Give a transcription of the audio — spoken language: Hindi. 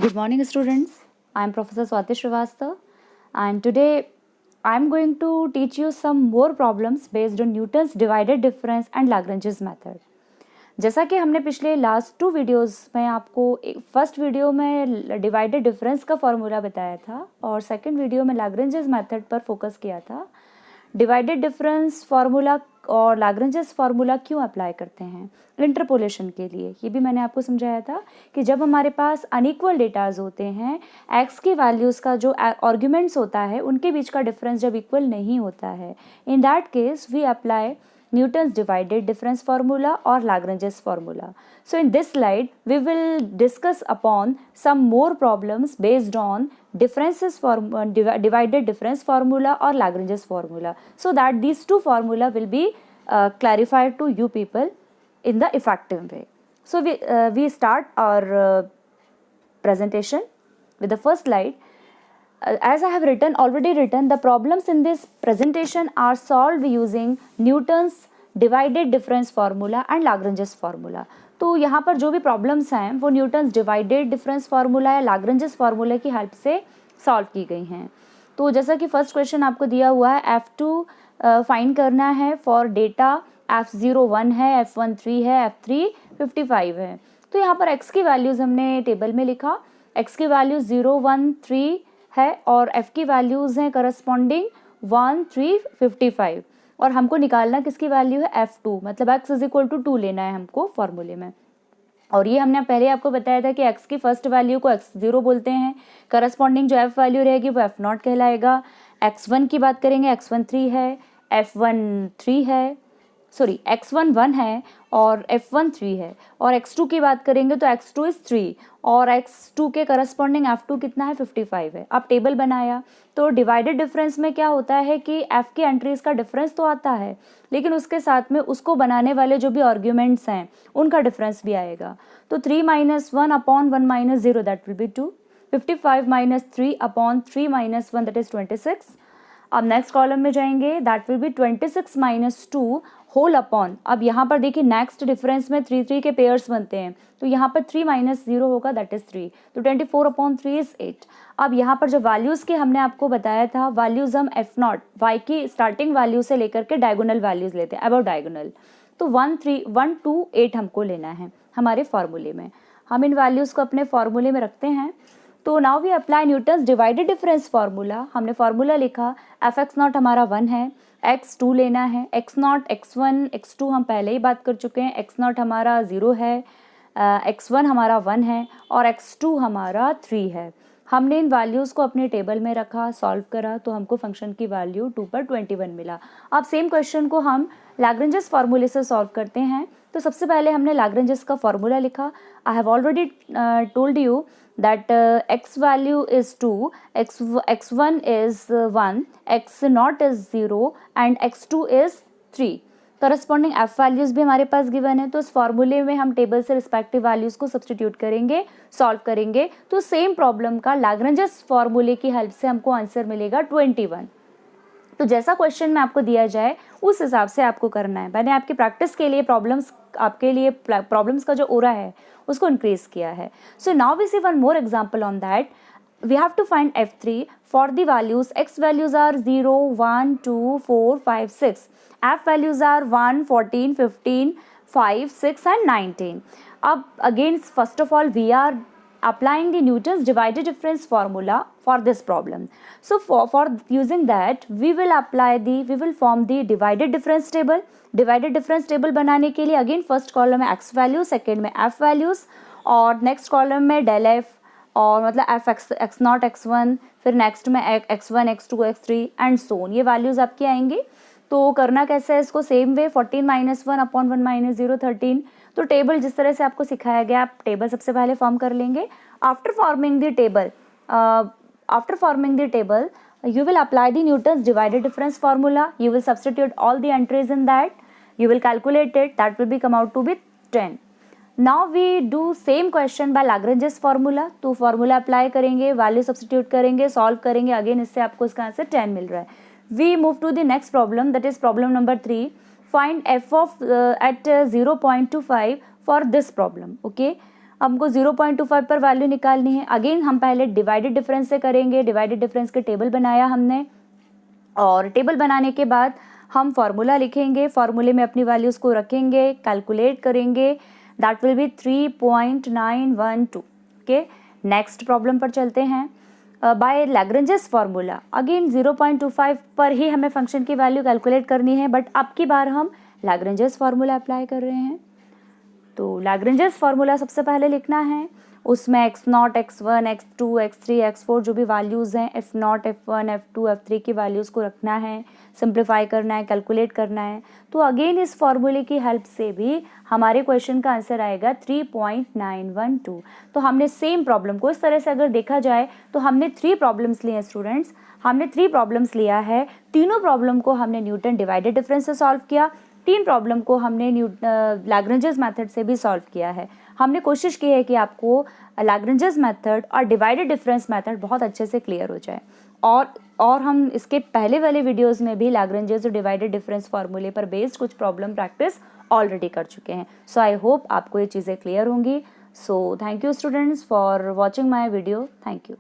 Good morning, students. I am Professor Swati Srivastav, and today I am going to teach you some more problems based on Newton's divided difference and Lagrange's method. जैसा कि हमने पिछले लास्ट 2 वीडियोस में आपको फर्स्ट वीडियो में डिवाइडेड डिफरेंस का फॉर्मूला बताया था और सेकंड वीडियो में लैग्रेंजेस मेथड पर फोकस किया था। डिवाइडेड डिफरेंस फार्मूला और लैग्रेंजेस फार्मूला क्यों अप्लाई करते हैं इंटरपोलेशन के लिए, ये भी मैंने आपको समझाया था कि जब हमारे पास अनइक्वल डेटाज होते हैं, एक्स की वैल्यूज़ का जो आर्ग्यूमेंट्स होता है उनके बीच का डिफरेंस जब इक्वल नहीं होता है, in that case we apply Newton's divided difference formula or Lagrange's formula. So in this slide, we will discuss upon some more problems based on divided difference formula or Lagrange's formula, so that these two formula will be clarified to you people in the effective way. So we start our presentation with the first slide. As I have already written, the problems in this presentation are solved using Newton's divided difference formula and Lagrange's formula. तो यहाँ पर जो भी प्रॉब्लम्स हैं वो न्यूटन्स डिवाइडेड डिफरेंस फार्मूला या लैग्रेंजेस फार्मूला की हेल्प से सॉल्व की गई हैं। तो जैसा कि फर्स्ट क्वेश्चन आपको दिया हुआ है, F2 फाइंड करना है फॉर डेटा F0 1 है, F1 3 है, F3 55 है। तो यहाँ पर x की वैल्यूज़ हमने टेबल में लिखा, x की वैल्यू 0 1 3 है और f की वैल्यूज़ हैं करस्पॉन्डिंग 1 3 55 और हमको निकालना किसकी वैल्यू है f2, मतलब x इज इक्वल टू 2 लेना है हमको फॉर्मूले में। और ये हमने पहले आपको बताया था कि x की फर्स्ट वैल्यू को x0 बोलते हैं, करस्पॉन्डिंग जो f वैल्यू रहेगी वो f0 कहलाएगा। x1 की बात करेंगे, x1 3 है, f1 3 है, सॉरी x1 1 है और f1 3 है, और x2 की बात करेंगे तो x2 इज 3 और x2 के करस्पॉन्डिंग f2 कितना है 55 है। अब टेबल बनाया तो डिवाइडेड डिफरेंस में क्या होता है कि f की एंट्रीज का डिफरेंस तो आता है, लेकिन उसके साथ में उसको बनाने वाले जो भी आर्ग्यूमेंट्स हैं उनका डिफरेंस भी आएगा। तो 3 - 1 upon 1 - 0 that will be 2, 55 - 3 upon 3 - 1 that is 26। अब नेक्स्ट कॉलम में जाएंगे, that will be 26 - 2 whole upon, अब यहाँ पर देखिए नेक्स्ट डिफरेंस में 3 3 के पेयर्स बनते हैं, तो यहाँ पर 3 - 0 होगा दैट इज 3, तो 24/3 इज 8। अब यहाँ पर जो वैल्यूज़ की हमने आपको बताया था, वैल्यूज़ हम f0 y की स्टार्टिंग वैल्यू से लेकर के डायगोनल वैल्यूज़ लेते हैं, अबाउट डायगोनल। तो 1 3 1 2 8 हमको लेना है हमारे फार्मूले में। हम इन वैल्यूज़ को अपने फार्मूले में रखते हैं। तो now we apply Newton's divided difference formula. हमने फार्मूला लिखा, f(x0) हमारा 1 है, x2 लेना है, x0 x1 x2 हम पहले ही बात कर चुके हैं, x0 हमारा 0 है, x1 हमारा 1 है और x2 हमारा 3 है। हमने इन वैल्यूज़ को अपने टेबल में रखा, सॉल्व करा तो हमको फंक्शन की वैल्यू 2/21 मिला। अब सेम क्वेश्चन को हम लैग्रेंजेस फार्मूले से सॉल्व करते हैं। तो सबसे पहले हमने लैग्रेंजेस का फार्मूला लिखा। I have already told you that x value is 2, x1 is 1, x0 is 0 and x2 is 3। Corresponding f values भी हमारे पास गिवन है, तो इस फॉर्मूले में हम टेबल से रिस्पेक्टिव वैल्यूज़ को सब्सटीट्यूट करेंगे, सॉल्व करेंगे, तो सेम प्रॉब्लम का लैग्रेंजेस फॉर्मूले की हेल्प से हमको आंसर मिलेगा 21। तो जैसा क्वेश्चन में आपको दिया जाए उस हिसाब से आपको करना है। मैंने आपकी प्रैक्टिस के लिए प्रॉब्लम्स का जो ओरा है उसको इंक्रीज किया है। So now we see one more example on that. We have to find f3 for the values, x values are 0 1 2 4 5 6, f values are 1 14 15 5 6 and 19। अब again first of all we are applying the Newton's divided difference formula for this problem. So for using that we will form the divided difference table. Divided difference table बनाने के लिए again फर्स्ट कॉलम में x वैल्यू, सेकेंड में f वैल्यूज़ और नेक्स्ट कॉलम में del f और मतलब f x0 x1, फिर नेक्स्ट में x1 x2 x3 and so on, ये वैल्यूज़ आपकी आएंगी। तो करना कैसे है इसको, सेम वे 14 - 1 अपॉन 1 - 0 13। तो टेबल जिस तरह से आपको सिखाया गया, आप टेबल सबसे पहले फॉर्म कर लेंगे। After forming the table you will apply the Newton's divided difference formula. You will substitute all the entries in that. You will calculate it. That will be come out to be 10. Now we do same question by Lagrange's formula. तो formula apply करेंगे, value substitute करेंगे, solve करेंगे, again इससे आपको इसका आंसर 10 मिल रहा है। We move to the next problem, that is problem number 3. Find f of at 0.25 for this problem. Okay. हमको 0.25 पर वैल्यू निकालनी है। अगेन हम पहले डिवाइडेड डिफरेंस से करेंगे। डिवाइडेड डिफरेंस के टेबल बनाया हमने, और टेबल बनाने के बाद हम फार्मूला लिखेंगे, फार्मूले में अपनी वैल्यूज़ को रखेंगे, कैलकुलेट करेंगे, that will B 3.912। Okay, next problem पर चलते हैं। बाय लैग्रेंजेस फार्मूला, अगेन 0.25 पर ही हमें फंक्शन की वैल्यू कैलकुलेट करनी है, बट अब की बार हम लैग्रेंजेस फार्मूला अप्लाई कर रहे हैं। तो लैग्रेंजेस फार्मूला सबसे पहले लिखना है, उसमें x0, x1, x2, x3, x4 जो भी वैल्यूज़ हैं, f0, f1, f2, f3 की वैल्यूज़ को रखना है, सिंप्लीफाई करना है, कैलकुलेट करना है। तो अगेन इस फार्मूले की हेल्प से भी हमारे क्वेश्चन का आंसर आएगा 3.912। तो हमने सेम प्रॉब्लम को इस तरह से अगर देखा जाए तो हमने 3 प्रॉब्लम्स लिए हैं स्टूडेंट्स, हमने 3 प्रॉब्लम्स लिया है। तीनों प्रॉब्लम को हमने न्यूटन डिवाइडेड डिफरेंस से सॉल्व किया, 3 प्रॉब्लम को हमने लैग्रेंजेस मेथड से भी सॉल्व किया है। हमने कोशिश की है कि आपको लैग्रेंजेस मेथड और डिवाइडेड डिफरेंस मेथड बहुत अच्छे से क्लियर हो जाए, और हम इसके पहले वाले वीडियोस में भी लैग्रेंजेस और डिवाइडेड डिफरेंस फार्मूले पर बेस्ड कुछ प्रॉब्लम प्रैक्टिस ऑलरेडी कर चुके हैं। सो आई होप आपको ये चीज़ें क्लियर होंगी। So thank you students for watching my video. Thank you.